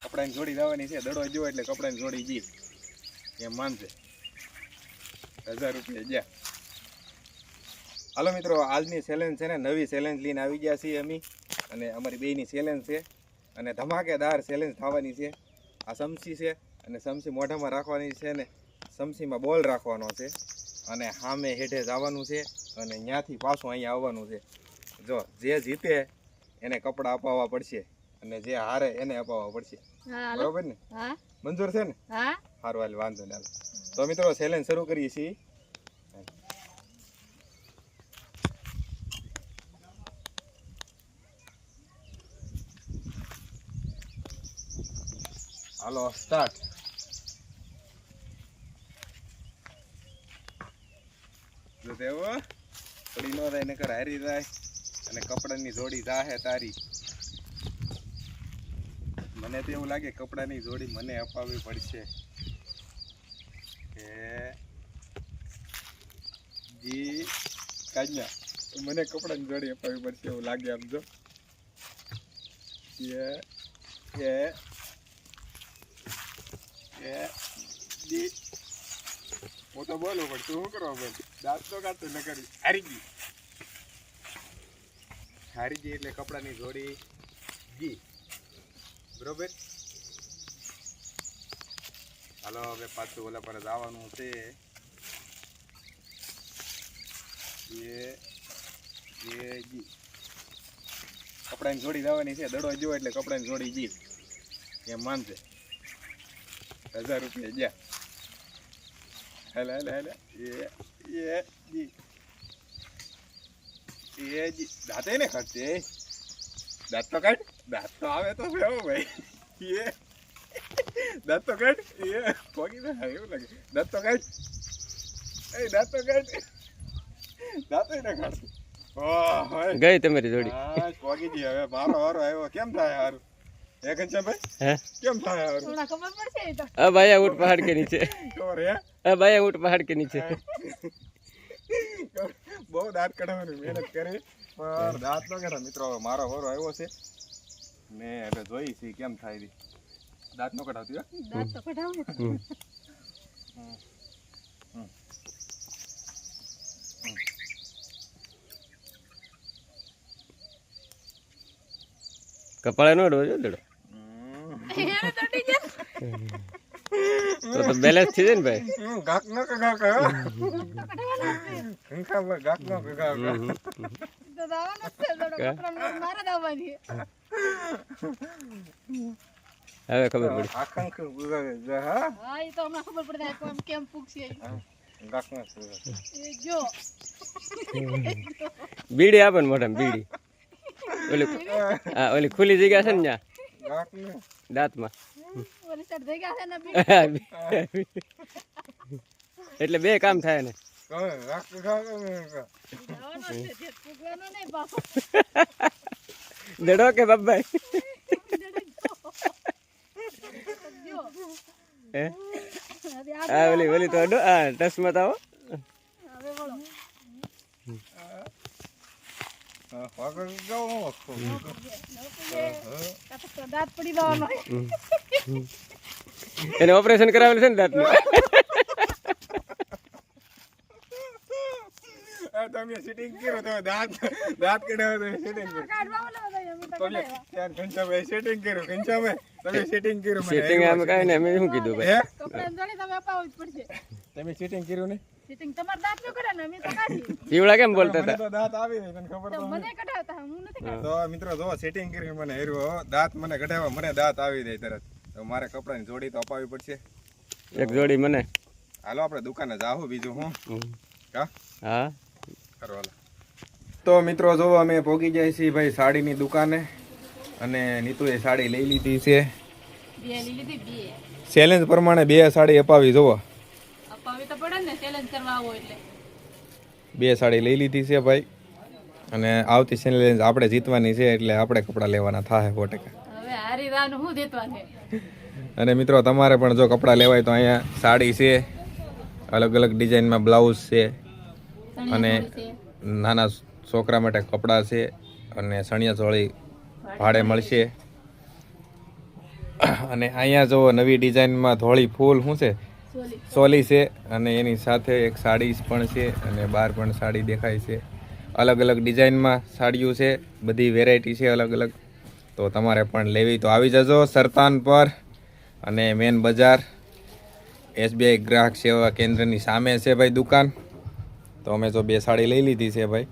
કપડાની જોડી લાવવાની છે. દડો જો એટલે કપડાની જોડી જી એમ માનશે. 1000 રૂપિયા જ્યાં. હાલો મિત્રો, આજની ચેલેન્જ છે ને નવી ચેલેન્જ લઈને આવી ગયા છીએ અમે. અને અમારી બેયની ચેલેન્જ છે અને ધમાકેદાર ચેલેન્જ થવાની છે. આ સમસી છે અને સમસી મોઢામાં રાખવાની છે ને સમસીમાં બોલ રાખવાનો છે અને સામે હેઠે જવાનું છે અને ત્યાંથી પાછું અહીંયા આવવાનું છે. જો જે જીતે એને કપડાં અપાવવા પડશે અને જે હારે એને અપાવવા પડશે. બરોબર ને? મંજૂર છે ને? સારું, હાલ વાંધો ને. તો મિત્રો ચેલેન્જ શરૂ કરીએ છીએ. હાલો સ્ટાર્ટ. જો દેવો થોડી નો થાય નકર હારી જાય અને કપડાની જોડી જાહે તારી. મને તો એવું લાગે કપડાની જોડી મને અપાવવી પડશે કે જી કાન્યા મને કપડાની જોડી અપાવવી પડશે એવું લાગે. આમ જો જી હું તો બોલું પણ તું શું કરવા બોલ? દાંત તો કાઢતો ન કરી. હારી ગઈ એટલે કપડાની જોડી ગઈ. બરોબર? હાલો હવે પાછું ઓલા પર જવાનું છે. જી કપડાની જોડી લાવવાની છે. દડો જો એટલે કપડાની જોડી જી એમ માનશે. 1000 રૂપિયા જ્યાં. હાલે જી દાંતે ને કાઢશે. દાંત તો કાઢ. દાંત તો આવે તો છે ભાઈ. દાંત તો કાઢ. પોગી જાય એવું લાગે. દાંત તો કાઢ. દાંત તો કાઢ. દાંત ના કાઢ. ગઈ તમારી જોડી. પોગી દી. હવે મારો વારો આવ્યો. કેમ થાય સારું? કેમ થાય ખબર પડશે. अब आया ऊँट पहाड़ के नीचे. ખબર હે? अब आया ऊँट पहाड़ के नीचे. બહુ દાંત કાઢવાની મહેનત કરી પણ દાંત ન કાઢા. મિત્રો હવે મારો વારો આવ્યો છે ને એટલે જોઈ છે કેમ થાય. દાંત નો કઢાવતી. દાંત તો કઢાવ. કપાળે નો ડોજો દડો તો બેલેન્સ થઈ જાય ને ભાઈ. ગાક ન ગાક ગાક ન ગાક તો દાવાનો છે દડો કપરામાં મારા દાવાની. હવે ખબર પડી. આખંક હા એ તો હમણાં ખબર પડે કેમ પૂછશે. ગાક ન એ જો બીડી આપે ને મોઢામાં બીડી. ઓલી ખુલ્લી જગ્યા છે ને ત્યાં ગાક ન દાંતમાં ઓલી સાઈડ થઈ ગયા છે ને એટલે બે કામ થાય ને. ગાક ગાક દાવાનો છે જે પૂગવાનો નહીં બાપો. દડો કે બાબાઈ હે આ ઓલી તો ટસમાં તો આવો. હવે બોલો દાંત પડી જવાનો. એને ઓપરેશન કરાવેલું છે ને દાંતનું. તમે સિટિંગ કરો. તમે દાંત કઢાવો. તમે સિટિંગ કરો. કાઢવા બોલો બધા અમે તો કઢાવ્યા. ત્યાં ઘનશ્યામભાઈ સેટિંગ કર્યું. ઘનશ્યામભાઈ તમે સેટિંગ કર્યું. સેટિંગ આમ કાંઈ ને અમે શું કીધું ભાઈ. કપડાની જોડી તમે અપાવવી જ પડશે. તમે સેટિંગ કર્યું ને? સિટિંગ તમારે દાંત નો કઢાવે ને અમે તો કાઢી. પીવડા કેમ બોલતા મને હતા? તો દાંત આવી નહીં. તને ખબર તો તો મને કઢાવતા હું નથી કાઢતા. તો મિત્રો જો સેટિંગ કર્યું મને હેરવો. દાંત મને કઢાવવા મને દાંત આવી જાય તરત. તો મારે કપડાની જોડી તો અપાવવી પડશે. એક જોડી મને. હાલો આપણે દુકાને જાહું. બીજું હું હા કરો હાલો. તો મિત્રો જો અમે પહોંચી જાય છીએ ભાઈ સાડીની દુકાને અને નીતુએ સાડી લઈ લીધી છે. બે લીધી બે. ચેલેન્જ પ્રમાણે 2 સાડી અપાવી જોવો. અપાવી તો પડે ને ચેલેન્જ કરવા આવો એટલે. 2 સાડી લઈ લીધી છે ભાઈ અને આવતી ચેલેન્જ આપણે જીતવાની છે એટલે આપણે કપડાં લેવાના થાય 100%. હવે હારી રાનું હું દેતવાને. અને મિત્રો તમારે પણ જો કપડાં લેવાય તો અહીંયા સાડી છે, અલગ અલગ ડિઝાઇનમાં બ્લાઉઝ છે અને નાના છોકરા માટે કપડાં છે અને સણિયા ચોળી ભાડે મળશે. અને અહીંયા જો નવી ડિઝાઇનમાં ધોળી ફૂલ શું છે સોલી છે અને એની સાથે એક સાડી પણ છે અને બહાર પણ સાડી દેખાય છે. અલગ અલગ ડિઝાઇનમાં સાડીઓ છે, બધી વેરાયટી છે અલગ અલગ. તો તમારે પણ લેવી તો આવી જજો સરતાન પર. અને મેન બજાર SBI ગ્રાહક સેવા કેન્દ્રની સામે છે ભાઈ દુકાન. તો અમે જો 2 સાડી લઈ લીધી છે ભાઈ.